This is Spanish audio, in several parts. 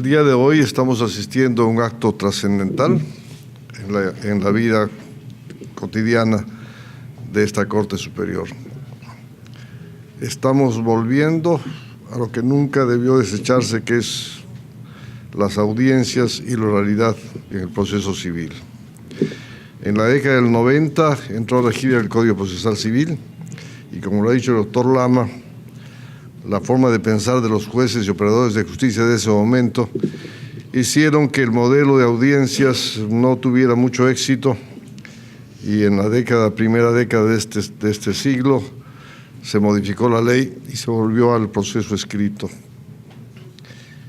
El día de hoy estamos asistiendo a un acto trascendental en la vida cotidiana de esta Corte Superior. Estamos volviendo a lo que nunca debió desecharse, que es las audiencias y la oralidad en el proceso civil. En la década del 90 entró a regir el Código Procesal Civil y, como lo ha dicho el doctor Lama, la forma de pensar de los jueces y operadores de justicia de ese momento hicieron que el modelo de audiencias no tuviera mucho éxito, y en la primera década de este siglo se modificó la ley y se volvió al proceso escrito.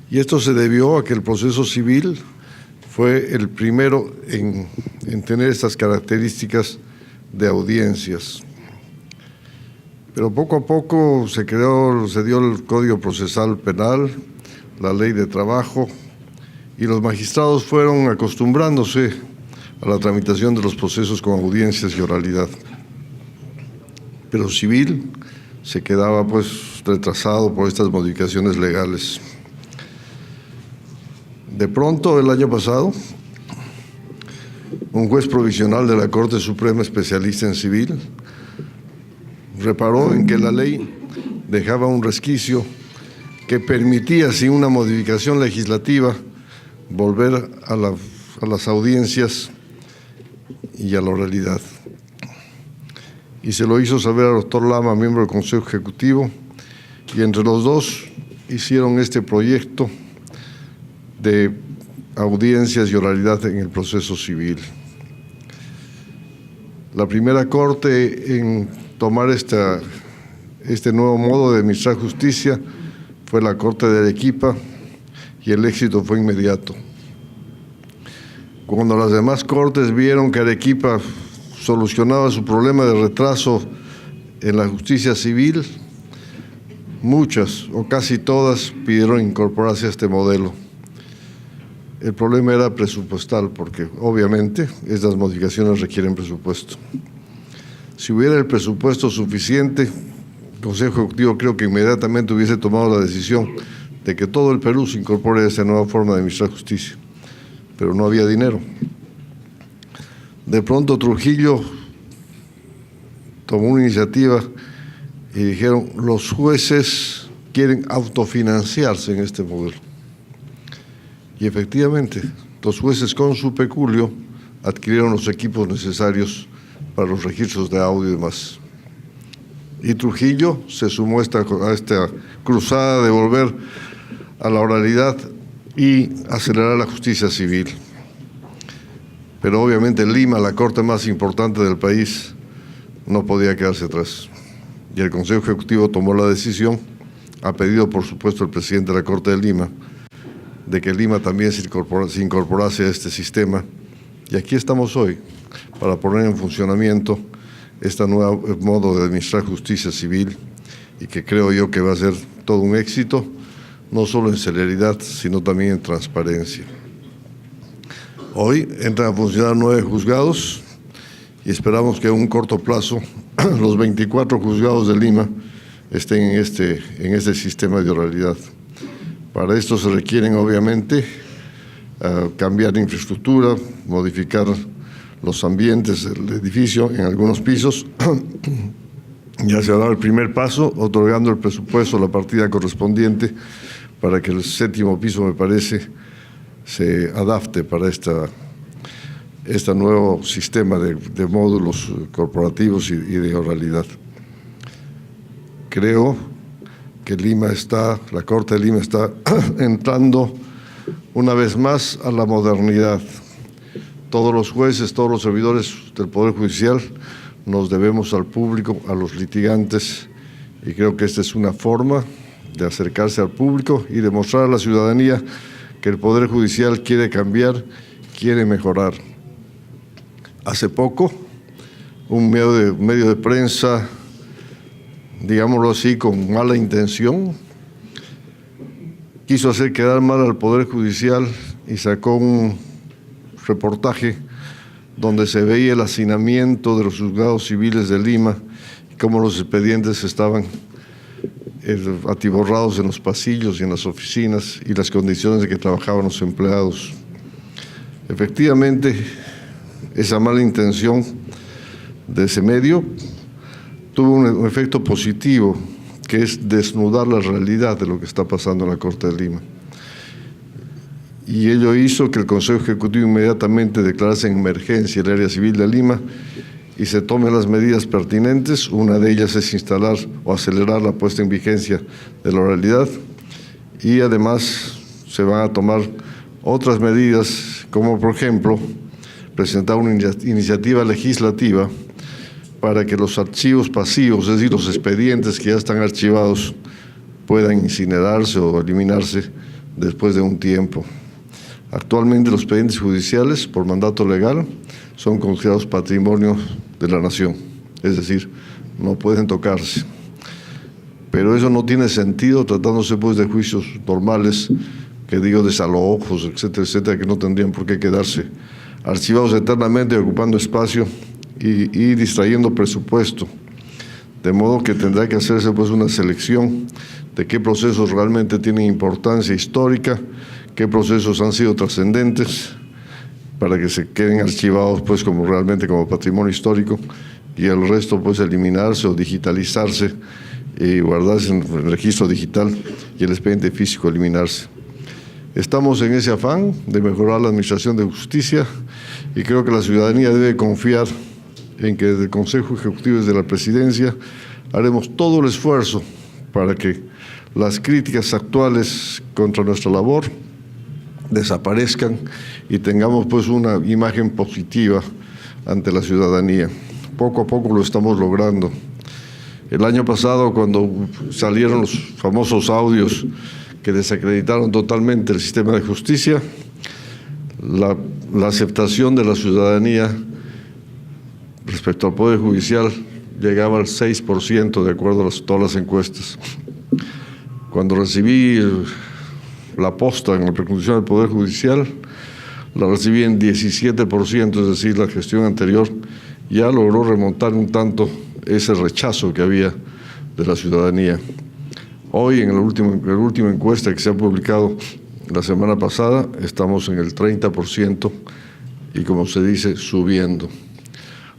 Y esto se debió a que el proceso civil fue el primero en tener estas características de audiencias. Pero poco a poco se dio el Código Procesal Penal, la Ley de Trabajo, y los magistrados fueron acostumbrándose a la tramitación de los procesos con audiencias y oralidad. Pero civil se quedaba pues retrasado por estas modificaciones legales. De pronto, el año pasado, un juez provisional de la Corte Suprema especialista en civil reparó en que la ley dejaba un resquicio que permitía, sin una modificación legislativa, volver a las audiencias y a la oralidad. Y se lo hizo saber al doctor Lama, miembro del Consejo Ejecutivo, y entre los dos hicieron este proyecto de audiencias y oralidad en el proceso civil. La primera corte en tomar este nuevo modo de administrar justicia fue la Corte de Arequipa, y el éxito fue inmediato. Cuando las demás cortes vieron que Arequipa solucionaba su problema de retraso en la justicia civil, muchas o casi todas pidieron incorporarse a este modelo. El problema era presupuestal, porque obviamente estas modificaciones requieren presupuesto. Si hubiera el presupuesto suficiente, el Consejo Ejecutivo creo que inmediatamente hubiese tomado la decisión de que todo el Perú se incorpore a esta nueva forma de administrar justicia, pero no había dinero. De pronto Trujillo tomó una iniciativa y dijeron: los jueces quieren autofinanciarse en este modelo. Y efectivamente, los jueces con su peculio adquirieron los equipos necesarios para los registros de audio y demás. Y Trujillo se sumó a esta cruzada de volver a la oralidad y acelerar la justicia civil. Pero obviamente Lima, la corte más importante del país, no podía quedarse atrás. Y el Consejo Ejecutivo tomó la decisión, a pedido por supuesto el presidente de la Corte de Lima, de que Lima también se incorporase a este sistema. Y aquí estamos hoy para poner en funcionamiento este nuevo modo de administrar justicia civil, y que creo yo que va a ser todo un éxito, no solo en celeridad, sino también en transparencia. Hoy entran a funcionar 9 juzgados y esperamos que en un corto plazo los 24 juzgados de Lima estén en este sistema de oralidad. Para esto se requieren obviamente cambiar infraestructura, modificar los ambientes del edificio en algunos pisos. Ya se ha dado el primer paso, otorgando el presupuesto, la partida correspondiente, para que el 7º piso, me parece, se adapte para este nuevo sistema de módulos corporativos y de oralidad. Creo que la Corte de Lima está entrando una vez más a la modernidad. Todos los jueces, todos los servidores del Poder Judicial nos debemos al público, a los litigantes, y creo que esta es una forma de acercarse al público y demostrar a la ciudadanía que el Poder Judicial quiere cambiar, quiere mejorar. Hace poco, un medio de prensa, digámoslo así, con mala intención, quiso hacer quedar mal al Poder Judicial y sacó un reportaje donde se veía el hacinamiento de los juzgados civiles de Lima y cómo los expedientes estaban atiborrados en los pasillos y en las oficinas y las condiciones en que trabajaban los empleados. Efectivamente, esa mala intención de ese medio tuvo un efecto positivo, que es desnudar la realidad de lo que está pasando en la Corte de Lima. Y ello hizo que el Consejo Ejecutivo inmediatamente declarase en emergencia el área civil de Lima y se tomen las medidas pertinentes. Una de ellas es instalar o acelerar la puesta en vigencia de la oralidad, y además se van a tomar otras medidas, como por ejemplo presentar una iniciativa legislativa para que los archivos pasivos, es decir, los expedientes que ya están archivados, puedan incinerarse o eliminarse después de un tiempo. Actualmente los expedientes judiciales, por mandato legal, son considerados patrimonio de la nación, es decir, no pueden tocarse. Pero eso no tiene sentido tratándose pues de juicios normales, que digo desalojos, etcétera, etcétera, que no tendrían por qué quedarse archivados eternamente, ocupando espacio y distrayendo presupuesto. De modo que tendrá que hacerse pues una selección de qué procesos realmente tienen importancia histórica, qué procesos han sido trascendentes, para que se queden archivados pues como realmente como patrimonio histórico, y el resto pues eliminarse o digitalizarse y guardarse en el registro digital, y el expediente físico eliminarse. Estamos en ese afán de mejorar la administración de justicia, y creo que la ciudadanía debe confiar en que desde el Consejo Ejecutivo, desde la Presidencia, haremos todo el esfuerzo para que las críticas actuales contra nuestra labor desaparezcan y tengamos pues una imagen positiva ante la ciudadanía. Poco a poco lo estamos logrando. El año pasado, cuando salieron los famosos audios que desacreditaron totalmente el sistema de justicia, la aceptación de la ciudadanía respecto al Poder Judicial llegaba al 6%, de acuerdo a todas las encuestas. Cuando recibí la posta en la precondición del Poder Judicial, la recibí en 17%, es decir, la gestión anterior ya logró remontar un tanto ese rechazo que había de la ciudadanía. Hoy, en la última encuesta que se ha publicado la semana pasada, estamos en el 30% y, como se dice, subiendo,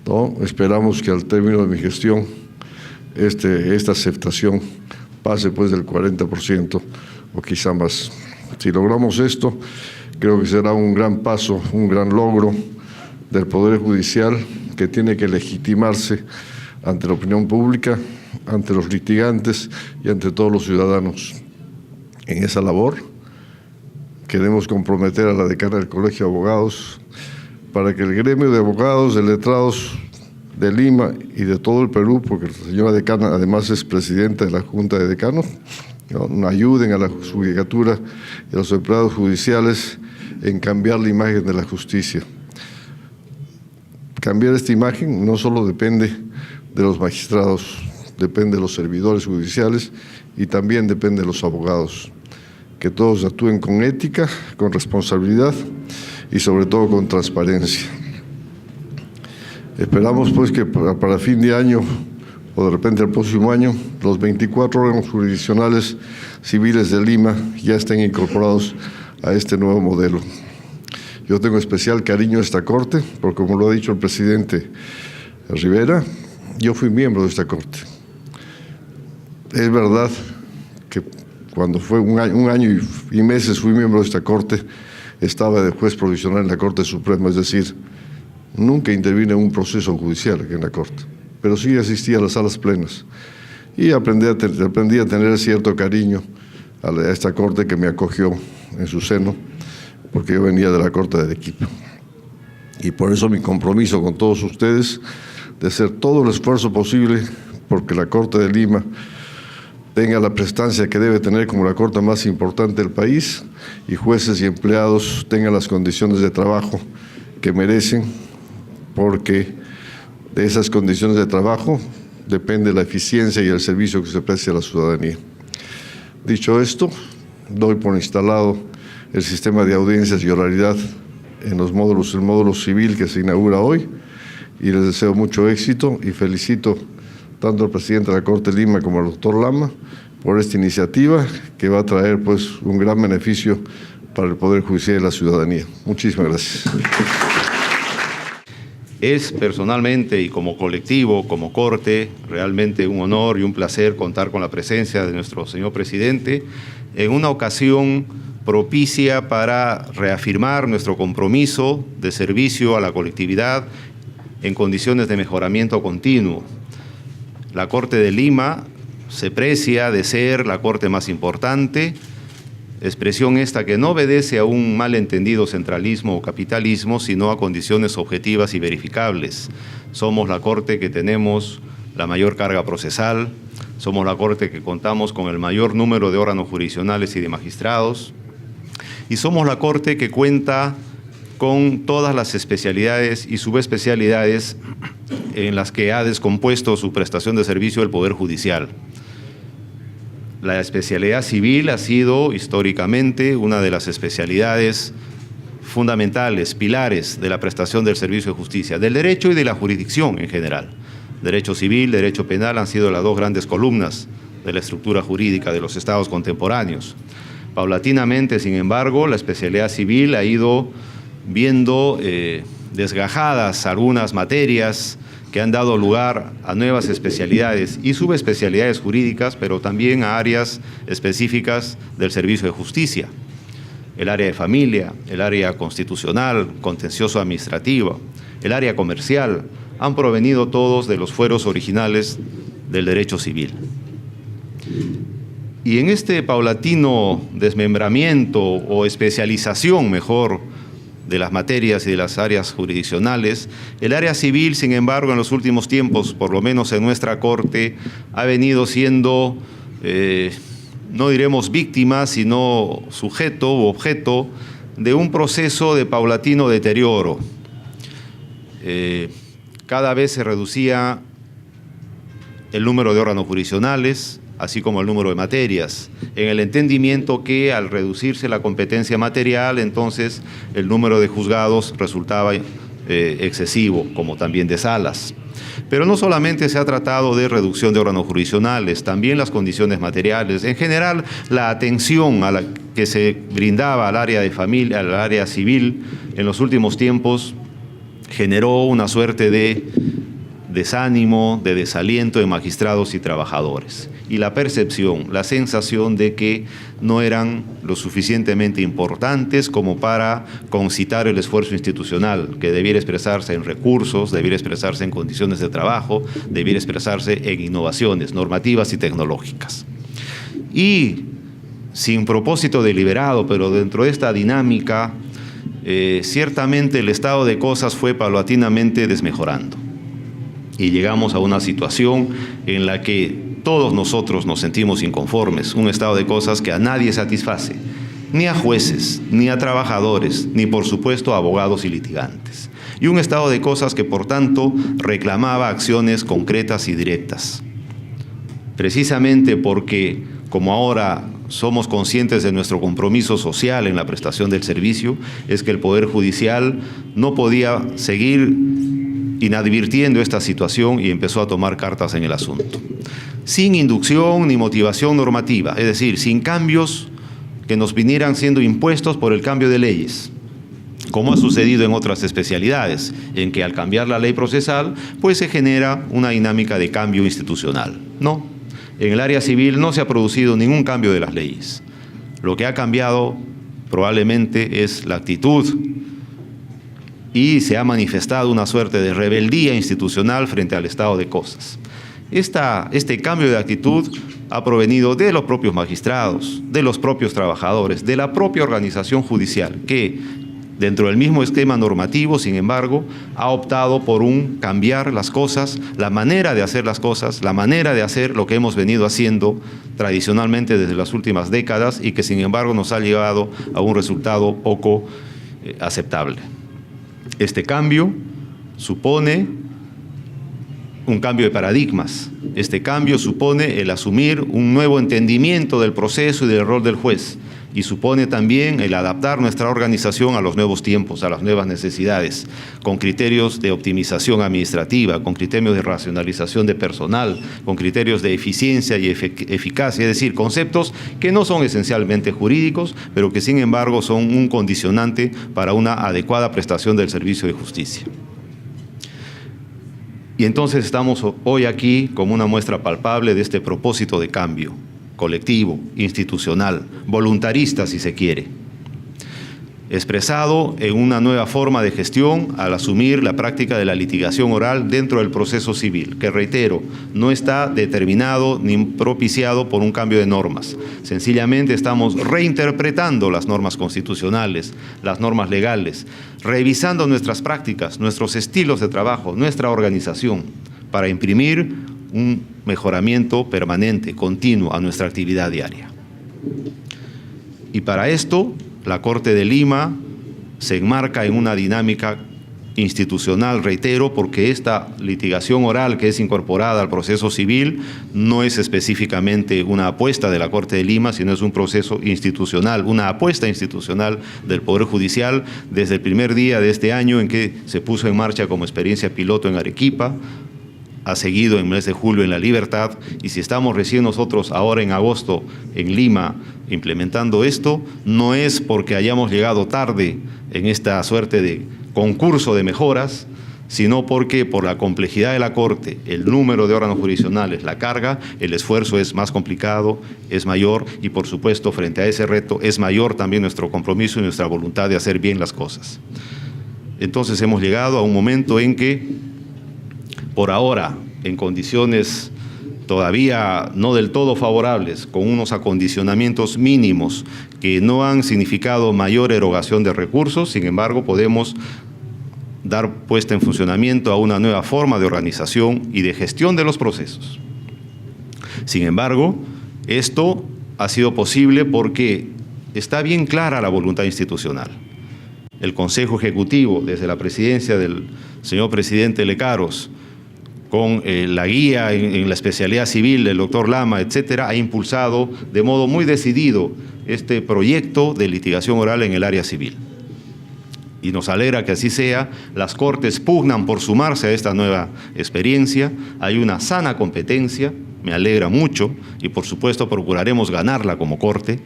¿no? Esperamos que al término de mi gestión esta aceptación pase pues del 40% o quizá más. Si logramos esto, creo que será un gran paso, un gran logro del Poder Judicial, que tiene que legitimarse ante la opinión pública, ante los litigantes y ante todos los ciudadanos. En esa labor queremos comprometer a la decana del Colegio de Abogados para que el gremio de abogados, de letrados de Lima y de todo el Perú, porque la señora decana además es presidenta de la Junta de Decanos, ¿no?, ayuden a la judicatura y a los empleados judiciales en cambiar la imagen de la justicia. Cambiar esta imagen no solo depende de los magistrados, depende de los servidores judiciales y también depende de los abogados. Que todos actúen con ética, con responsabilidad y sobre todo con transparencia. Esperamos pues que para fin de año o de repente el próximo año, los 24 órganos jurisdiccionales civiles de Lima ya estén incorporados a este nuevo modelo. Yo tengo especial cariño a esta Corte, porque como lo ha dicho el presidente Rivera, yo fui miembro de esta Corte. Es verdad que cuando fue un año y meses fui miembro de esta Corte, estaba de juez provisional en la Corte Suprema, es decir, nunca intervine en un proceso judicial aquí en la Corte, pero sí asistí a las salas plenas y aprendí a tener cierto cariño a esta Corte que me acogió en su seno, porque yo venía de la Corte de Arequipa. Y por eso mi compromiso con todos ustedes de hacer todo el esfuerzo posible porque la Corte de Lima tenga la prestancia que debe tener como la Corte más importante del país, y jueces y empleados tengan las condiciones de trabajo que merecen, porque de esas condiciones de trabajo depende la eficiencia y el servicio que se preste a la ciudadanía. Dicho esto, doy por instalado el sistema de audiencias y oralidad en los módulos, el módulo civil que se inaugura hoy, y les deseo mucho éxito y felicito tanto al presidente de la Corte de Lima como al doctor Lama por esta iniciativa que va a traer pues un gran beneficio para el Poder Judicial y la ciudadanía. Muchísimas gracias. Es personalmente y como colectivo, como Corte, realmente un honor y un placer contar con la presencia de nuestro señor presidente en una ocasión propicia para reafirmar nuestro compromiso de servicio a la colectividad en condiciones de mejoramiento continuo. La Corte de Lima se precia de ser la Corte más importante, expresión esta que no obedece a un malentendido centralismo o capitalismo, sino a condiciones objetivas y verificables. Somos la Corte que tenemos la mayor carga procesal, somos la Corte que contamos con el mayor número de órganos jurisdiccionales y de magistrados, y somos la Corte que cuenta con todas las especialidades y subespecialidades en las que ha descompuesto su prestación de servicio el Poder Judicial. La especialidad civil ha sido históricamente una de las especialidades fundamentales, pilares de la prestación del servicio de justicia, del derecho y de la jurisdicción en general. Derecho civil, derecho penal han sido las dos grandes columnas de la estructura jurídica de los estados contemporáneos. Paulatinamente, sin embargo, la especialidad civil ha ido viendo desgajadas algunas materias que han dado lugar a nuevas especialidades y subespecialidades jurídicas, pero también a áreas específicas del servicio de justicia. El área de familia, el área constitucional, contencioso administrativo, el área comercial, han provenido todos de los fueros originales del derecho civil. Y en este paulatino desmembramiento o especialización, mejor, de las materias y de las áreas jurisdiccionales, el área civil, sin embargo, en los últimos tiempos, por lo menos en nuestra Corte, ha venido siendo, no diremos víctima, sino sujeto u objeto de un proceso de paulatino deterioro. Cada vez se reducía el número de órganos jurisdiccionales, así como el número de materias, en el entendimiento que al reducirse la competencia material, entonces el número de juzgados resultaba excesivo, como también de salas. Pero no solamente se ha tratado de reducción de órganos jurisdiccionales, también las condiciones materiales. En general, la atención a la que se brindaba al área de familia, al área civil, en los últimos tiempos generó una suerte de desánimo, de desaliento de magistrados y trabajadores. Y la percepción, la sensación de que no eran lo suficientemente importantes como para concitar el esfuerzo institucional, que debiera expresarse en recursos, debiera expresarse en condiciones de trabajo, debiera expresarse en innovaciones normativas y tecnológicas. Y sin propósito deliberado, pero dentro de esta dinámica, ciertamente el estado de cosas fue paulatinamente desmejorando. Y llegamos a una situación en la que todos nosotros nos sentimos inconformes, un estado de cosas que a nadie satisface, ni a jueces, ni a trabajadores, ni por supuesto a abogados y litigantes. Y un estado de cosas que por tanto reclamaba acciones concretas y directas. Precisamente porque, como ahora somos conscientes de nuestro compromiso social en la prestación del servicio, es que el Poder Judicial no podía seguir inadvirtiendo esta situación y empezó a tomar cartas en el asunto. Sin inducción ni motivación normativa, es decir, sin cambios que nos vinieran siendo impuestos por el cambio de leyes, como ha sucedido en otras especialidades, en que al cambiar la ley procesal, pues se genera una dinámica de cambio institucional. No, en el área civil no se ha producido ningún cambio de las leyes. Lo que ha cambiado probablemente es la actitud y se ha manifestado una suerte de rebeldía institucional frente al estado de cosas. Este cambio de actitud ha provenido de los propios magistrados, de los propios trabajadores, de la propia organización judicial, que dentro del mismo esquema normativo, sin embargo, ha optado por cambiar las cosas, la manera de hacer las cosas, la manera de hacer lo que hemos venido haciendo tradicionalmente desde las últimas décadas y que sin embargo nos ha llevado a un resultado poco aceptable. Este cambio supone un cambio de paradigmas. Este cambio supone el asumir un nuevo entendimiento del proceso y del rol del juez. y supone también el adaptar nuestra organización a los nuevos tiempos, a las nuevas necesidades, con criterios de optimización administrativa, con criterios de racionalización de personal, con criterios de eficiencia y eficacia, es decir, conceptos que no son esencialmente jurídicos, pero que sin embargo son un condicionante para una adecuada prestación del servicio de justicia. Y entonces estamos hoy aquí como una muestra palpable de este propósito de cambio colectivo, institucional, voluntarista si se quiere, expresado en una nueva forma de gestión al asumir la práctica de la litigación oral dentro del proceso civil, que reitero, no está determinado ni propiciado por un cambio de normas. Sencillamente estamos reinterpretando las normas constitucionales, las normas legales, revisando nuestras prácticas, nuestros estilos de trabajo, nuestra organización, para imprimir un mejoramiento permanente, continuo a nuestra actividad diaria. Y para esto, la Corte de Lima se enmarca en una dinámica institucional, reitero, porque esta litigación oral que es incorporada al proceso civil no es específicamente una apuesta de la Corte de Lima, sino es un proceso institucional, una apuesta institucional del Poder Judicial desde el primer día de este año en que se puso en marcha como experiencia piloto en Arequipa, ha seguido en el mes de julio en La Libertad, y si estamos recién nosotros ahora en agosto en Lima implementando esto, no es porque hayamos llegado tarde en esta suerte de concurso de mejoras, sino porque por la complejidad de la Corte, el número de órganos jurisdiccionales, la carga, el esfuerzo es más complicado, es mayor, y por supuesto frente a ese reto es mayor también nuestro compromiso y nuestra voluntad de hacer bien las cosas. Entonces hemos llegado a un momento en que, por ahora, en condiciones todavía no del todo favorables, con unos acondicionamientos mínimos que no han significado mayor erogación de recursos, sin embargo, podemos dar puesta en funcionamiento a una nueva forma de organización y de gestión de los procesos. Sin embargo, esto ha sido posible porque está bien clara la voluntad institucional. El Consejo Ejecutivo, desde la presidencia del señor presidente Lecaros, con la guía en la especialidad civil del doctor Lama, etcétera, ha impulsado de modo muy decidido este proyecto de litigación oral en el área civil. Y nos alegra que así sea. Las Cortes pugnan por sumarse a esta nueva experiencia. Hay una sana competencia, me alegra mucho, y por supuesto procuraremos ganarla como Corte.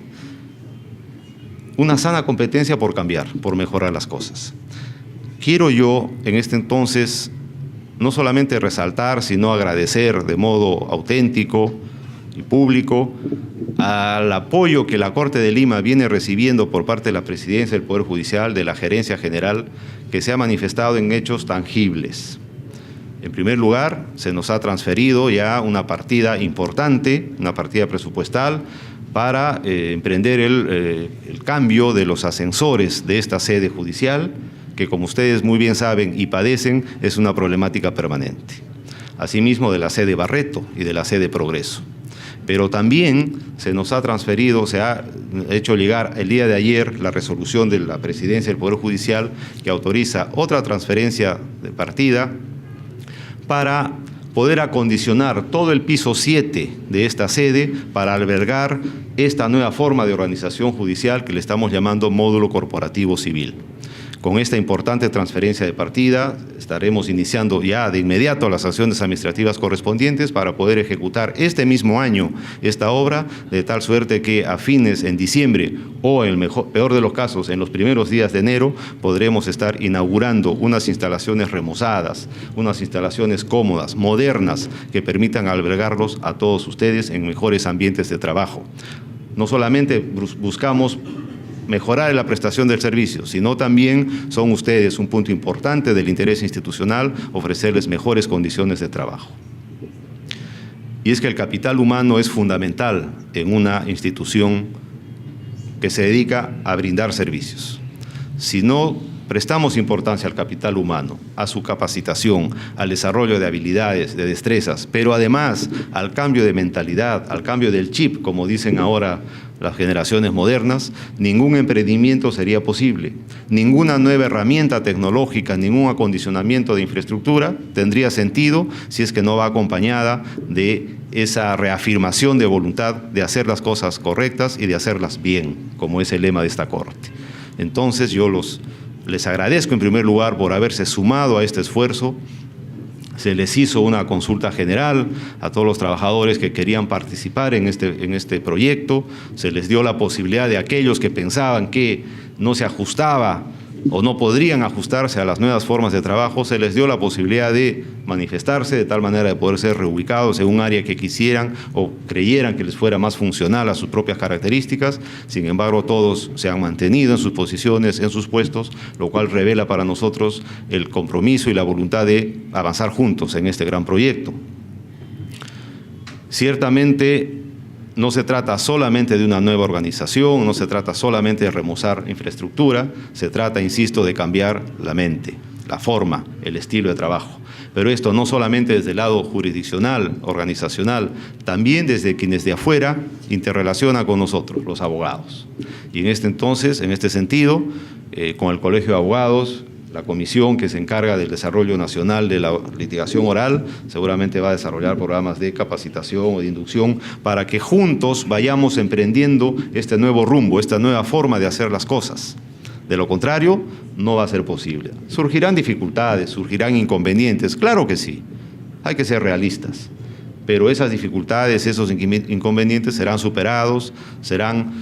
Una sana competencia por cambiar, por mejorar las cosas. Quiero yo, en este entonces, no solamente resaltar, sino agradecer de modo auténtico y público al apoyo que la Corte de Lima viene recibiendo por parte de la Presidencia del Poder Judicial, de la Gerencia General, que se ha manifestado en hechos tangibles. En primer lugar, se nos ha transferido ya una partida importante, una partida presupuestal, para emprender el cambio de los ascensores de esta sede judicial, que como ustedes muy bien saben y padecen, es una problemática permanente. Asimismo de la sede Barreto y de la sede Progreso. Pero también se nos ha transferido, se ha hecho llegar el día de ayer la resolución de la Presidencia del Poder Judicial que autoriza otra transferencia de partida para poder acondicionar todo el piso 7 de esta sede para albergar esta nueva forma de organización judicial que le estamos llamando módulo corporativo civil. Con esta importante transferencia de partida estaremos iniciando ya de inmediato las acciones administrativas correspondientes para poder ejecutar este mismo año esta obra, de tal suerte que a fines en diciembre o en el peor de los casos en los primeros días de enero podremos estar inaugurando unas instalaciones remozadas, unas instalaciones cómodas, modernas, que permitan albergarlos a todos ustedes en mejores ambientes de trabajo. No solamente buscamos mejorar la prestación del servicio, sino también son ustedes un punto importante del interés institucional, ofrecerles mejores condiciones de trabajo. Y es que el capital humano es fundamental en una institución que se dedica a brindar servicios. Si no prestamos importancia al capital humano, a su capacitación, al desarrollo de habilidades, de destrezas, pero además al cambio de mentalidad, al cambio del chip, como dicen ahora las generaciones modernas, ningún emprendimiento sería posible. Ninguna nueva herramienta tecnológica, ningún acondicionamiento de infraestructura tendría sentido si es que no va acompañada de esa reafirmación de voluntad de hacer las cosas correctas y de hacerlas bien, como es el lema de esta Corte. Entonces yo les agradezco en primer lugar por haberse sumado a este esfuerzo. Se les hizo una consulta general a todos los trabajadores que querían participar en este proyecto. Se les dio la posibilidad de aquellos que pensaban que no se ajustaba o no podrían ajustarse a las nuevas formas de trabajo, se les dio la posibilidad de manifestarse de tal manera de poder ser reubicados en un área que quisieran o creyeran que les fuera más funcional a sus propias características. Sin embargo, todos se han mantenido en sus posiciones, en sus puestos, lo cual revela para nosotros el compromiso y la voluntad de avanzar juntos en este gran proyecto. Ciertamente, no se trata solamente de una nueva organización, no se trata solamente de remozar infraestructura, se trata, insisto, de cambiar la mente, la forma, el estilo de trabajo. Pero esto no solamente desde el lado jurisdiccional, organizacional, también desde quienes de afuera interrelacionan con nosotros, los abogados. Y en este sentido, con el Colegio de Abogados, la comisión que se encarga del desarrollo nacional de la litigación oral seguramente va a desarrollar programas de capacitación o de inducción para que juntos vayamos emprendiendo este nuevo rumbo, esta nueva forma de hacer las cosas. De lo contrario, no va a ser posible. Surgirán dificultades, surgirán inconvenientes, claro que sí, hay que ser realistas. Pero esas dificultades, esos inconvenientes serán superados, serán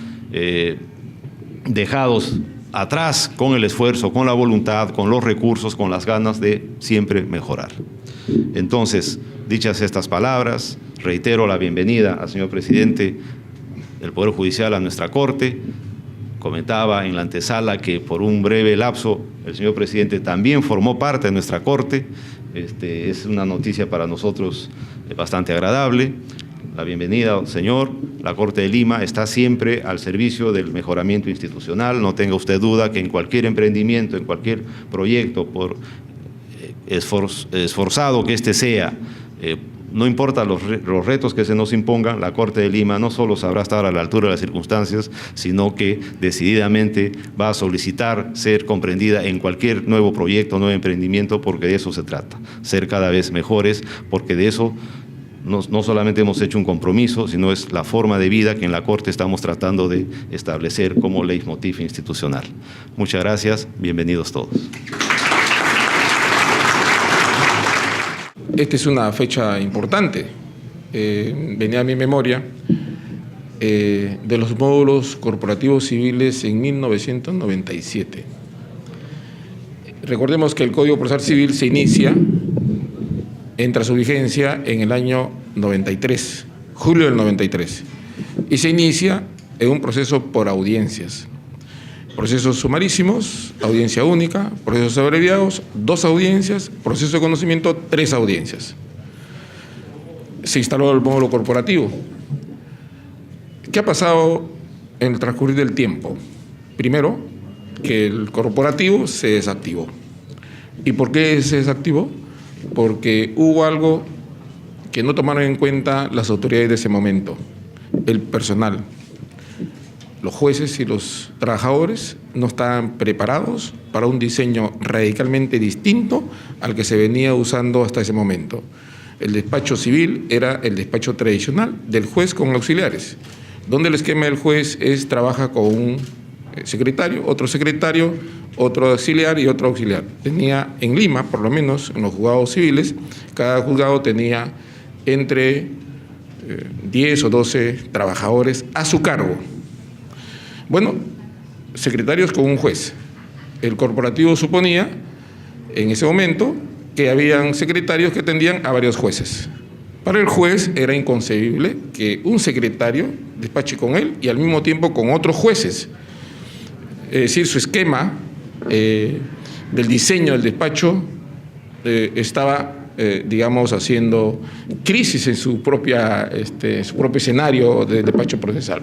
dejados atrás con el esfuerzo, con la voluntad, con los recursos, con las ganas de siempre mejorar. Entonces, dichas estas palabras, reitero la bienvenida al señor presidente del Poder Judicial a nuestra Corte. Comentaba en la antesala que por un breve lapso el señor presidente también formó parte de nuestra Corte. Es una noticia para nosotros bastante agradable. La bienvenida, señor. La Corte de Lima está siempre al servicio del mejoramiento institucional. No tenga usted duda que en cualquier emprendimiento, en cualquier proyecto, por esforzado que éste sea, no importa los retos que se nos impongan, la Corte de Lima no solo sabrá estar a la altura de las circunstancias, sino que decididamente va a solicitar ser comprendida en cualquier nuevo proyecto, nuevo emprendimiento, porque de eso se trata, ser cada vez mejores, porque de eso no solamente hemos hecho un compromiso, sino es la forma de vida que en la Corte estamos tratando de establecer como leitmotiv institucional. Muchas gracias, bienvenidos todos. Esta es una fecha importante. Venía a mi memoria de los módulos corporativos civiles en 1997. Recordemos que el Código Procesal Civil se inicia, entra a su vigencia en el año 93, julio del 93, y se inicia en un proceso por audiencias. Procesos sumarísimos, audiencia única, procesos abreviados, 2 audiencias, proceso de conocimiento, 3 audiencias. Se instaló el módulo corporativo. ¿Qué ha pasado en el transcurrir del tiempo? Primero, que el corporativo se desactivó. ¿Y por qué se desactivó? Porque hubo algo que no tomaron en cuenta las autoridades de ese momento, el personal. Los jueces y los trabajadores no estaban preparados para un diseño radicalmente distinto al que se venía usando hasta ese momento. El despacho civil era el despacho tradicional del juez con auxiliares, donde el esquema del juez trabaja con un secretario, otro auxiliar y otro auxiliar. Tenía en Lima, por lo menos en los juzgados civiles, cada juzgado tenía entre 10 o 12 trabajadores a su cargo. Bueno, secretarios con un juez. El corporativo suponía, en ese momento, que habían secretarios que atendían a varios jueces. Para el juez era inconcebible que un secretario despache con él y al mismo tiempo con otros jueces. Es decir, su esquema del diseño del despacho estaba, digamos, haciendo crisis en su propio escenario de despacho procesal.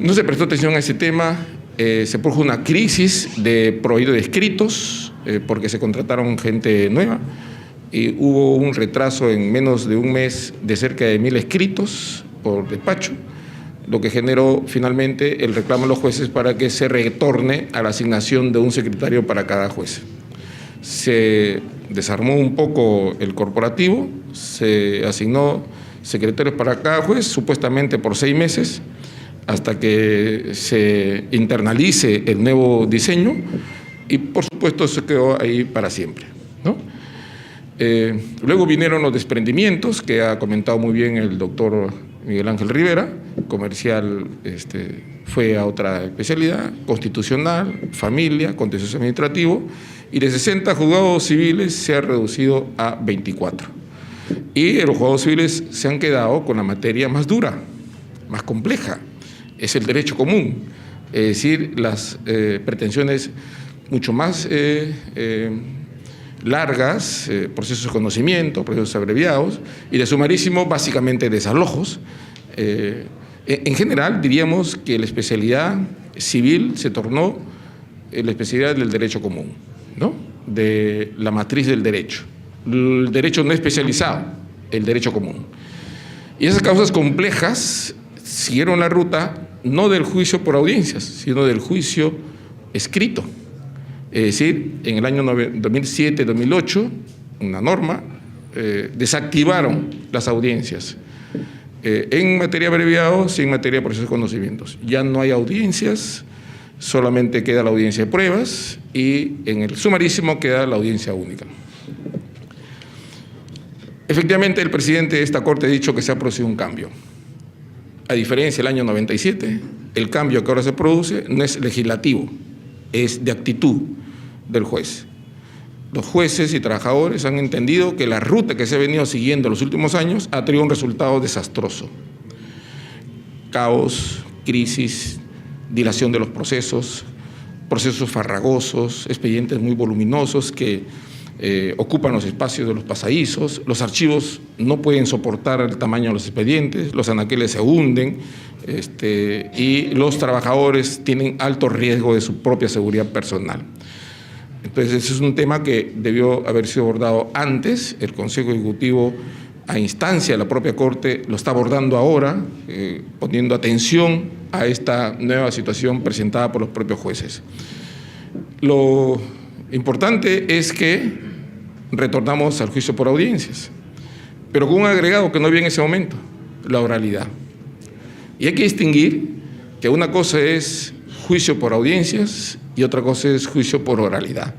No se prestó atención a ese tema Se produjo una crisis de proveedores de escritos porque se contrataron gente nueva y hubo un retraso en menos de un mes de cerca de 1.000 escritos por despacho, lo que generó finalmente el reclamo de los jueces para que se retorne a la asignación de un secretario para cada juez. Se desarmó un poco el corporativo, se asignó secretarios para cada juez, supuestamente por 6 meses, hasta que se internalice el nuevo diseño y, por supuesto, se quedó ahí para siempre, ¿no? Luego vinieron los desprendimientos, que ha comentado muy bien el doctor Miguel Ángel Rivera. Comercial fue a otra especialidad, constitucional, familia, contencioso administrativo, y de 60 juzgados civiles se ha reducido a 24. Y los juzgados civiles se han quedado con la materia más dura, más compleja, es el derecho común, es decir, las pretensiones mucho más largas, procesos de conocimiento, procesos abreviados, y de sumarísimo básicamente desalojos. En general diríamos que la especialidad civil se tornó la especialidad del derecho común, ¿no? De la matriz del derecho. El derecho no especializado, el derecho común. Y esas causas complejas siguieron la ruta no del juicio por audiencias, sino del juicio escrito. Es decir, en el año 2007-2008, una norma, desactivaron las audiencias en materia abreviados y en materia de procesos de conocimientos. Ya no hay audiencias, solamente queda la audiencia de pruebas y en el sumarísimo queda la audiencia única. Efectivamente, el presidente de esta Corte ha dicho que se ha producido un cambio. A diferencia del año 97, el cambio que ahora se produce no es legislativo, es de actitud del juez. Los jueces y trabajadores han entendido que la ruta que se ha venido siguiendo en los últimos años ha traído un resultado desastroso. Caos, crisis, dilación de los procesos, procesos farragosos, expedientes muy voluminosos que ocupan los espacios de los pasadizos, los archivos no pueden soportar el tamaño de los expedientes, los anaqueles se hunden y los trabajadores tienen alto riesgo de su propia seguridad personal. Entonces, ese es un tema que debió haber sido abordado antes. El Consejo Ejecutivo, a instancia de la propia Corte, lo está abordando ahora, poniendo atención a esta nueva situación presentada por los propios jueces. Lo importante es que retornamos al juicio por audiencias, pero con un agregado que no había en ese momento, la oralidad. Y hay que distinguir que una cosa es juicio por audiencias y otra cosa es juicio por oralidad.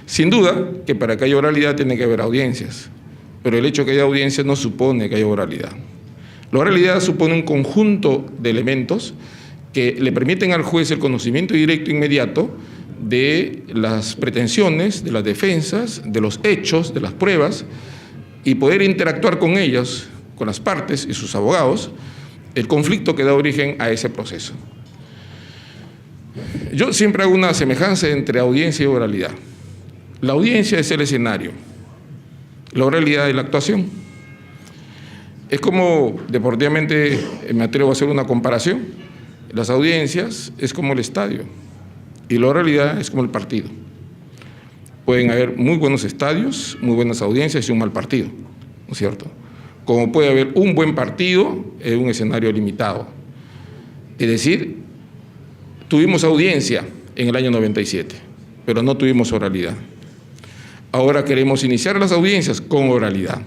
Sin duda que para que haya oralidad tiene que haber audiencias, pero el hecho de que haya audiencias no supone que haya oralidad. La oralidad supone un conjunto de elementos que le permiten al juez el conocimiento directo e inmediato de las pretensiones, de las defensas, de los hechos, de las pruebas, y poder interactuar con ellos, con las partes y sus abogados, el conflicto que da origen a ese proceso. Yo siempre hago una semejanza entre audiencia y oralidad. La audiencia es el escenario, la oralidad es la actuación. Es como, deportivamente, me atrevo a hacer una comparación, las audiencias es como el estadio y la oralidad es como el partido. Pueden haber muy buenos estadios, muy buenas audiencias y un mal partido, ¿no es cierto? Como puede haber un buen partido en un escenario limitado. Es decir, tuvimos audiencia en el año 97, pero no tuvimos oralidad. Ahora queremos iniciar las audiencias con oralidad.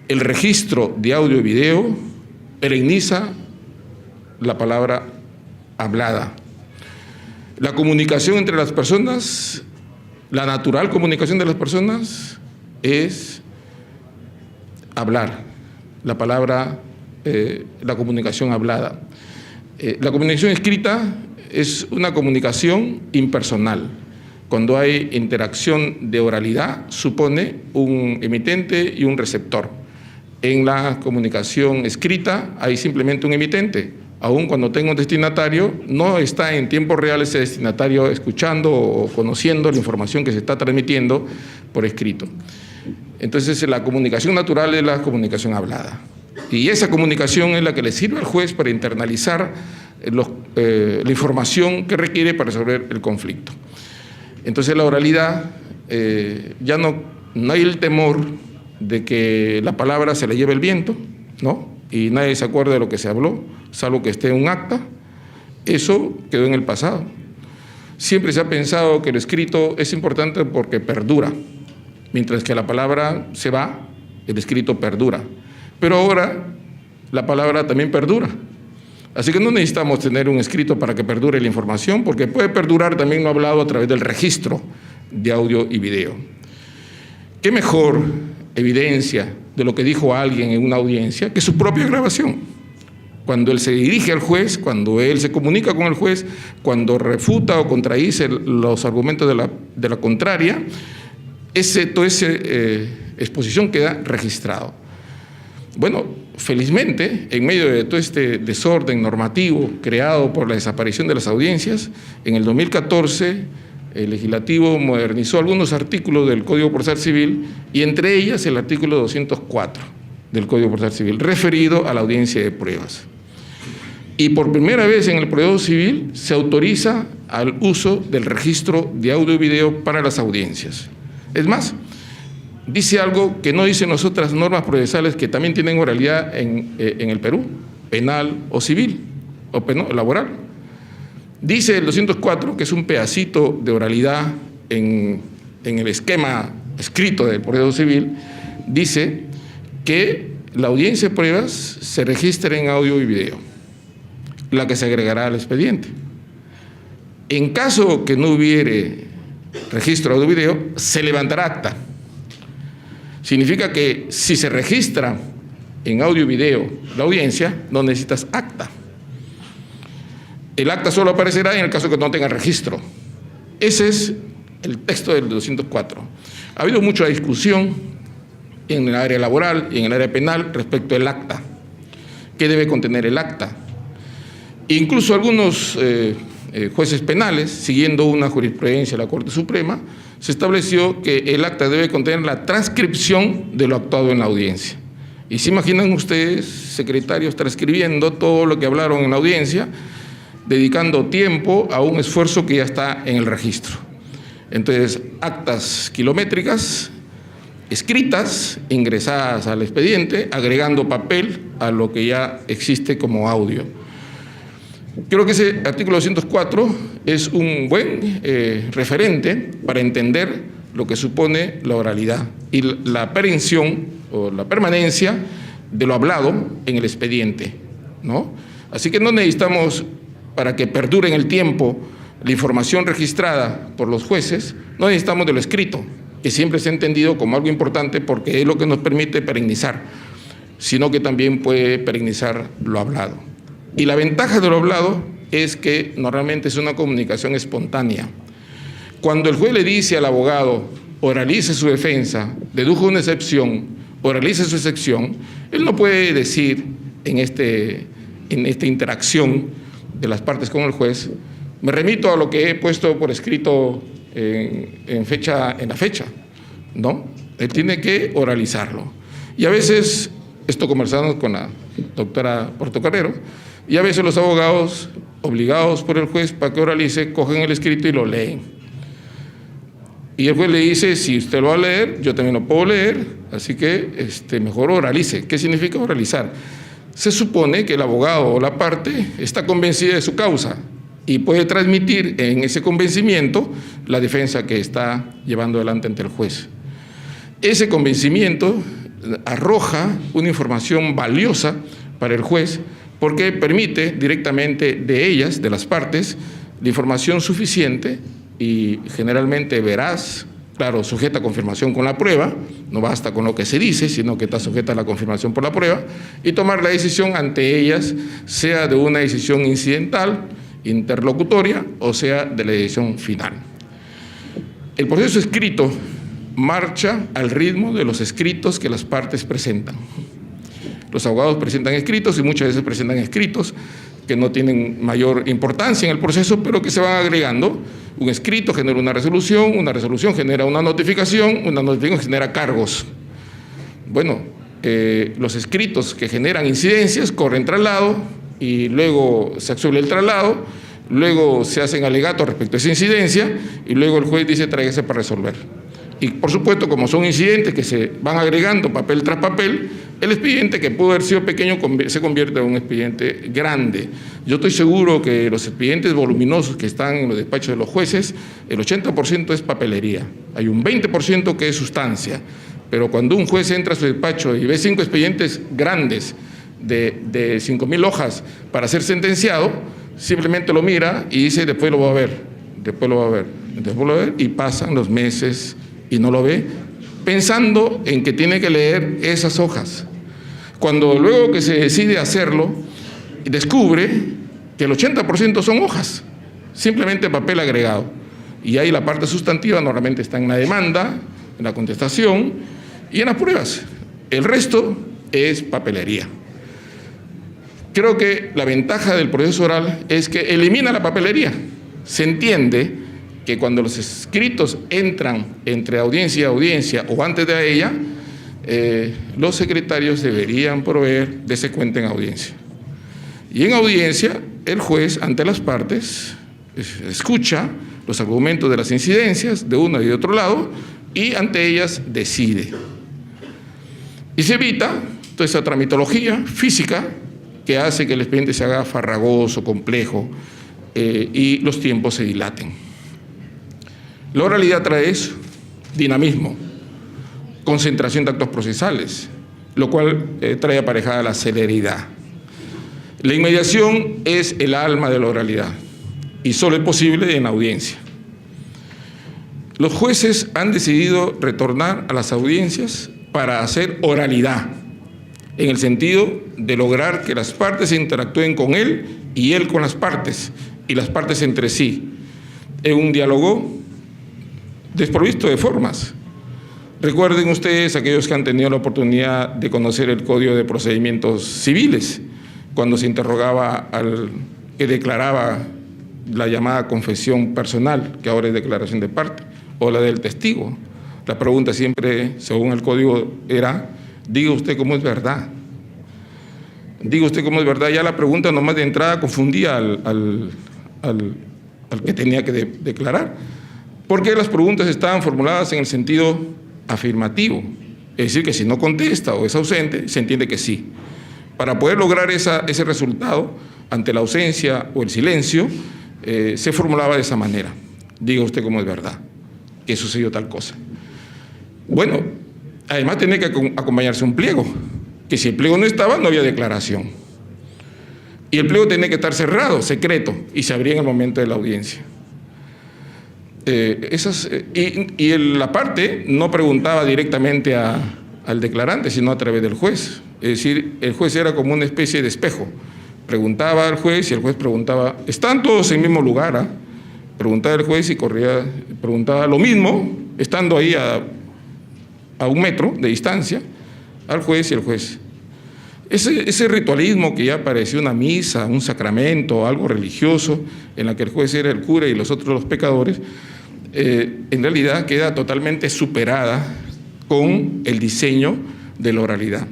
El registro de audio y video perenniza la palabra hablada. La comunicación entre las personas, la natural comunicación de las personas es hablar. La palabra, la comunicación hablada. La comunicación escrita es una comunicación impersonal. Cuando hay interacción de oralidad, supone un emitente y un receptor. En la comunicación escrita hay simplemente un emitente. Aun cuando tenga un destinatario, no está en tiempo real ese destinatario escuchando o conociendo la información que se está transmitiendo por escrito. Entonces, la comunicación natural es la comunicación hablada. Y esa comunicación es la que le sirve al juez para internalizar la información que requiere para resolver el conflicto. Entonces la oralidad, ya no hay el temor de que la palabra se le lleve el viento, ¿no? Y nadie se acuerda de lo que se habló, salvo que esté en un acta. Eso quedó en el pasado. Siempre se ha pensado que lo escrito es importante porque perdura, mientras que la palabra se va, el escrito perdura. Pero ahora la palabra también perdura. Así que no necesitamos tener un escrito para que perdure la información, porque puede perdurar también lo hablado a través del registro de audio y video. ¿Qué mejor evidencia de lo que dijo alguien en una audiencia que su propia grabación? Cuando él se dirige al juez, cuando él se comunica con el juez, cuando refuta o contradice los argumentos de la contraria, toda esa exposición queda registrado. Bueno, felizmente, en medio de todo este desorden normativo creado por la desaparición de las audiencias, en el 2014 el legislativo modernizó algunos artículos del Código Procesal Civil y entre ellas el artículo 204 del Código Procesal Civil, referido a la audiencia de pruebas. Y por primera vez en el Proceso Civil se autoriza al uso del registro de audio y video para las audiencias. Es más, dice algo que no dicen las otras normas procesales que también tienen oralidad en el Perú, penal o civil, o laboral. Dice el 204, que es un pedacito de oralidad en el esquema escrito del proceso civil, dice que la audiencia de pruebas se registra en audio y video, la que se agregará al expediente. En caso que no hubiere registro audio y video, se levantará acta. Significa que si se registra en audio y video la audiencia, no necesitas acta. El acta solo aparecerá en el caso que no tenga registro. Ese es el texto del 204. Ha habido mucha discusión en el área laboral y en el área penal respecto al acta. ¿Qué debe contener el acta? Incluso algunos jueces penales, siguiendo una jurisprudencia de la Corte Suprema, se estableció que el acta debe contener la transcripción de lo actuado en la audiencia. Y se imaginan ustedes, secretarios, transcribiendo todo lo que hablaron en la audiencia, dedicando tiempo a un esfuerzo que ya está en el registro. Entonces, actas kilométricas, escritas, ingresadas al expediente, agregando papel a lo que ya existe como audio. Creo que ese artículo 204 es un buen referente para entender lo que supone la oralidad y la aprehensión o la permanencia de lo hablado en el expediente, ¿no? Así que no necesitamos, para que perdure en el tiempo la información registrada por los jueces, no necesitamos de lo escrito, que siempre se ha entendido como algo importante porque es lo que nos permite perennizar, sino que también puede perennizar lo hablado. Y la ventaja de lo hablado es que normalmente es una comunicación espontánea. Cuando el juez le dice al abogado, oralice su defensa, dedujo una excepción, oralice su excepción, él no puede decir en esta interacción de las partes con el juez, me remito a lo que he puesto por escrito en la fecha, ¿no? Él tiene que oralizarlo. Y a veces, esto conversamos con la doctora Portocarrero, y a veces los abogados, obligados por el juez para que oralice, cogen el escrito y lo leen. Y el juez le dice, si usted lo va a leer, yo también lo puedo leer, así que mejor oralice. ¿Qué significa oralizar? Se supone que el abogado o la parte está convencida de su causa y puede transmitir en ese convencimiento la defensa que está llevando adelante ante el juez. Ese convencimiento arroja una información valiosa para el juez porque permite directamente de ellas, de las partes, la información suficiente y generalmente veraz, claro, sujeta a confirmación con la prueba, no basta con lo que se dice, sino que está sujeta a la confirmación por la prueba, y tomar la decisión ante ellas, sea de una decisión incidental, interlocutoria, o sea de la decisión final. El proceso escrito marcha al ritmo de los escritos que las partes presentan. Los abogados presentan escritos y muchas veces presentan escritos que no tienen mayor importancia en el proceso, pero que se van agregando. Un escrito genera una resolución genera una notificación genera cargos. Bueno, los escritos que generan incidencias corren traslado, y luego se absuelve el traslado, luego se hacen alegatos respecto a esa incidencia y luego el juez dice tráigase para resolver. Y por supuesto, como son incidentes que se van agregando papel tras papel, el expediente que pudo haber sido pequeño se convierte en un expediente grande. Yo estoy seguro que los expedientes voluminosos que están en los despachos de los jueces, el 80% es papelería. Hay un 20% que es sustancia. Pero cuando un juez entra a su despacho y ve 5 expedientes grandes de 5.000 hojas para ser sentenciado, simplemente lo mira y dice, después lo voy a ver, después lo voy a ver, después lo voy a ver, y pasan los meses y no lo ve, pensando en que tiene que leer esas hojas. Cuando luego que se decide hacerlo, descubre que el 80% son hojas, simplemente papel agregado. Y ahí la parte sustantiva normalmente está en la demanda, en la contestación y en las pruebas. El resto es papelería. Creo que la ventaja del proceso oral es que elimina la papelería. Se entiende que cuando los escritos entran entre audiencia y audiencia o antes de ella, los secretarios deberían proveer de ese cuenta en audiencia. Y en audiencia, el juez, ante las partes, escucha los argumentos de las incidencias de uno y de otro lado y ante ellas decide. Y se evita toda esa tramitología física que hace que el expediente se haga farragoso, complejo y los tiempos se dilaten. La oralidad trae eso, dinamismo, concentración de actos procesales, lo cual trae aparejada la celeridad. La inmediación es el alma de la oralidad y solo es posible en audiencia. Los jueces han decidido retornar a las audiencias para hacer oralidad, en el sentido de lograr que las partes interactúen con él y él con las partes, y las partes entre sí, en un diálogo desprovisto de formas. Recuerden ustedes, aquellos que han tenido la oportunidad de conocer el Código de Procedimientos Civiles, cuando se interrogaba al que declaraba la llamada confesión personal, que ahora es declaración de parte, o la del testigo. La pregunta siempre, según el Código, era, diga usted cómo es verdad. Diga usted cómo es verdad. Ya la pregunta nomás de entrada confundía al que tenía que declarar, porque las preguntas estaban formuladas en el sentido afirmativo, es decir, que si no contesta o es ausente, se entiende que sí. Para poder lograr ese resultado, ante la ausencia o el silencio, se formulaba de esa manera. Diga usted cómo es verdad, que sucedió tal cosa. Bueno, además tenía que acompañarse un pliego, que si el pliego no estaba, no había declaración. Y el pliego tenía que estar cerrado, secreto, y se abría en el momento de la audiencia. La parte no preguntaba directamente al declarante, sino a través del juez. Es decir, el juez era como una especie de espejo. Preguntaba al juez y el juez preguntaba, ¿están todos en el mismo lugar? ¿Ah? Preguntaba el juez y preguntaba lo mismo, estando ahí a 1 metro de distancia, al juez y el juez. Ese ritualismo que ya parecía una misa, un sacramento, algo religioso, en la que el juez era el cura y los otros los pecadores, en realidad queda totalmente superada con el diseño de la oralidad.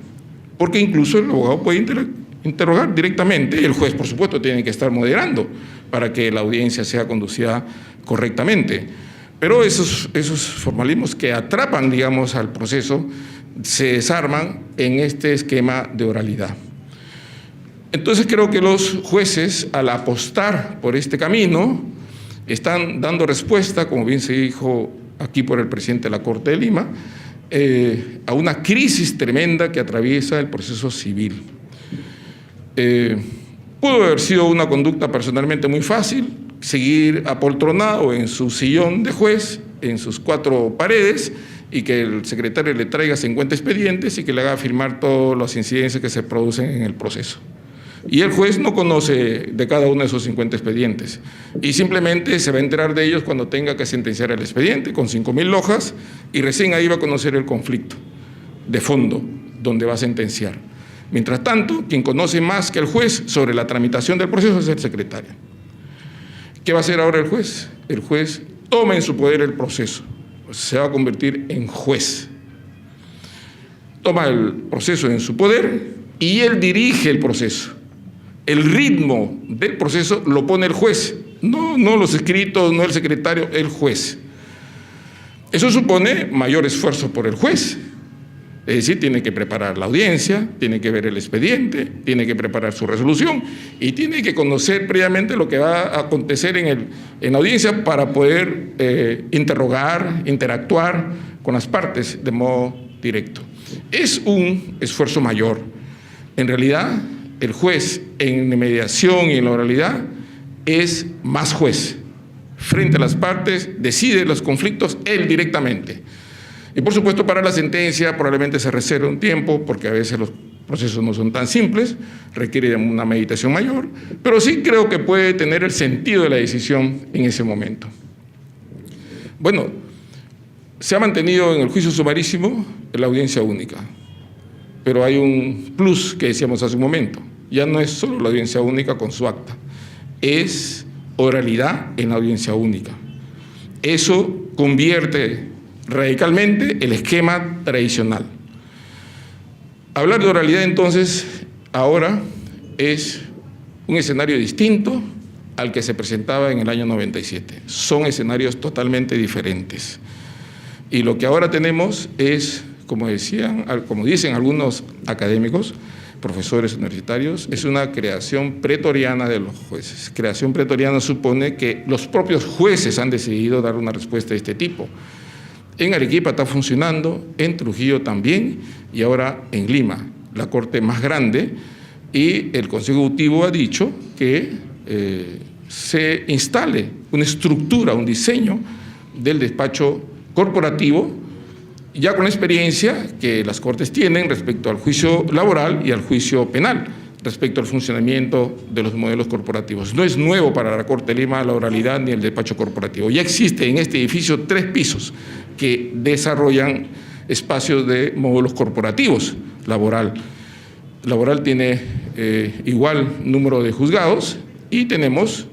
Porque incluso el abogado puede interrogar directamente y el juez, por supuesto, tiene que estar moderando para que la audiencia sea conducida correctamente. Pero esos formalismos que atrapan, digamos, al proceso, se desarman en este esquema de oralidad. Entonces creo que los jueces, al apostar por este camino, están dando respuesta, como bien se dijo aquí por el presidente de la Corte de Lima, a una crisis tremenda que atraviesa el proceso civil. Pudo haber sido una conducta personalmente muy fácil, seguir apoltronado en su sillón de juez, en sus 4 paredes, y que el secretario le traiga 50 expedientes y que le haga firmar todas las incidencias que se producen en el proceso. Y el juez no conoce de cada uno de esos 50 expedientes y simplemente se va a enterar de ellos cuando tenga que sentenciar el expediente con 5.000 hojas y recién ahí va a conocer el conflicto de fondo donde va a sentenciar. Mientras tanto, quien conoce más que el juez sobre la tramitación del proceso es el secretario. ¿Qué va a hacer ahora el juez? El juez toma en su poder el proceso, se va a convertir en juez. Toma el proceso en su poder y él dirige el proceso. El ritmo del proceso lo pone el juez, no los escritos, no el secretario, el juez. Eso supone mayor esfuerzo por el juez. Es decir, tiene que preparar la audiencia, tiene que ver el expediente, tiene que preparar su resolución y tiene que conocer previamente lo que va a acontecer en la audiencia para poder interrogar, interactuar con las partes de modo directo. Es un esfuerzo mayor. En realidad, el juez en mediación y en la oralidad es más juez. Frente a las partes, decide los conflictos él directamente. Y por supuesto, para la sentencia probablemente se reserve un tiempo, porque a veces los procesos no son tan simples, requiere una meditación mayor, pero sí creo que puede tener el sentido de la decisión en ese momento. Bueno, se ha mantenido en el juicio sumarísimo la audiencia única, pero hay un plus que decíamos hace un momento. Ya no es solo la audiencia única con su acta, es oralidad en la audiencia única. Eso convierte radicalmente el esquema tradicional. Hablar de oralidad entonces ahora es un escenario distinto al que se presentaba en el año 97. Son escenarios totalmente diferentes. Y lo que ahora tenemos es, como dicen algunos académicos, profesores universitarios, es una creación pretoriana de los jueces. Creación pretoriana supone que los propios jueces han decidido dar una respuesta de este tipo. En Arequipa está funcionando, en Trujillo también, y ahora en Lima, la corte más grande, y el Consejo Ejecutivo ha dicho que se instale una estructura, un diseño del despacho corporativo, ya con la experiencia que las cortes tienen respecto al juicio laboral y al juicio penal, respecto al funcionamiento de los modelos corporativos. No es nuevo para la Corte de Lima la oralidad ni el despacho corporativo. Ya existe en este edificio 3 pisos que desarrollan espacios de módulos corporativos. Laboral tiene igual número de juzgados y tenemos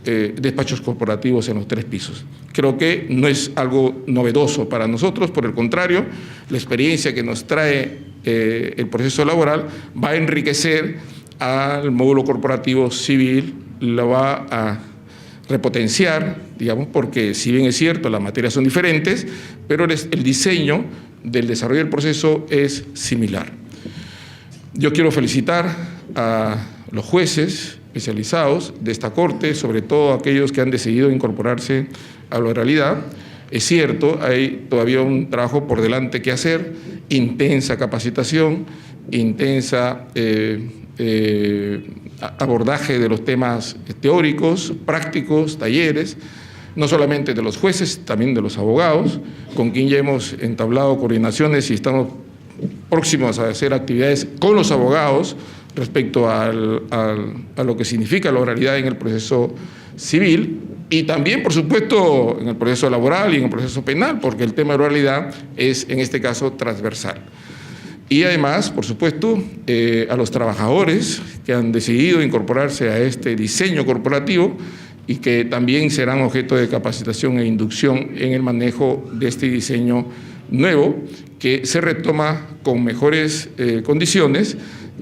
despachos corporativos en los 3 pisos. Creo que no es algo novedoso para nosotros, por el contrario, la experiencia que nos trae el proceso laboral va a enriquecer al módulo corporativo civil, lo va a repotenciar, digamos, porque si bien es cierto, las materias son diferentes, pero el diseño del desarrollo del proceso es similar. Yo quiero felicitar a los jueces especializados de esta Corte, sobre todo aquellos que han decidido incorporarse a la oralidad. Es cierto, hay todavía un trabajo por delante que hacer, intensa capacitación, intensa abordaje de los temas teóricos, prácticos, talleres, no solamente de los jueces, también de los abogados, con quien ya hemos entablado coordinaciones y estamos próximos a hacer actividades con los abogados respecto a lo que significa la oralidad en el proceso civil y también, por supuesto, en el proceso laboral y en el proceso penal, porque el tema de oralidad es, en este caso, transversal. Y además, por supuesto, a los trabajadores que han decidido incorporarse a este diseño corporativo y que también serán objeto de capacitación e inducción en el manejo de este diseño nuevo, que se retoma con mejores condiciones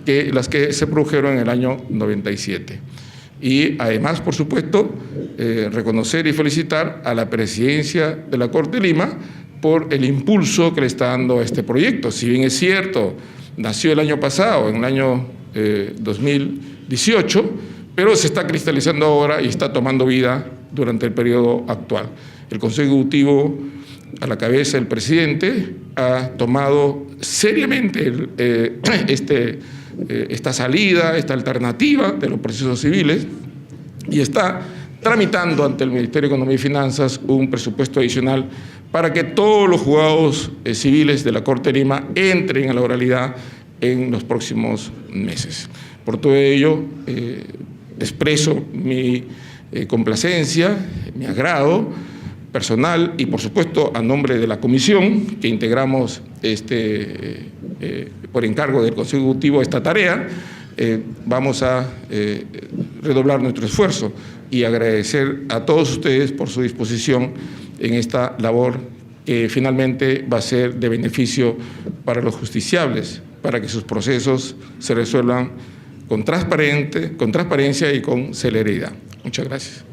que las que se produjeron en el año 97. Y además, por supuesto, reconocer y felicitar a la presidencia de la Corte de Lima por el impulso que le está dando a este proyecto. Si bien es cierto, nació el año pasado, en el año 2018, pero se está cristalizando ahora y está tomando vida durante el periodo actual. El Consejo Ejecutivo, a la cabeza del presidente, ha tomado seriamente esta salida, esta alternativa de los procesos civiles y está tramitando ante el Ministerio de Economía y Finanzas un presupuesto adicional para que todos los juzgados civiles de la Corte de Lima entren a la oralidad en los próximos meses. Por todo ello, expreso mi complacencia, mi agrado personal y, por supuesto, a nombre de la comisión que integramos por encargo del Consejo Ejecutivo esta tarea, vamos a redoblar nuestro esfuerzo y agradecer a todos ustedes por su disposición en esta labor que finalmente va a ser de beneficio para los justiciables, para que sus procesos se resuelvan con transparencia y con celeridad. Muchas gracias.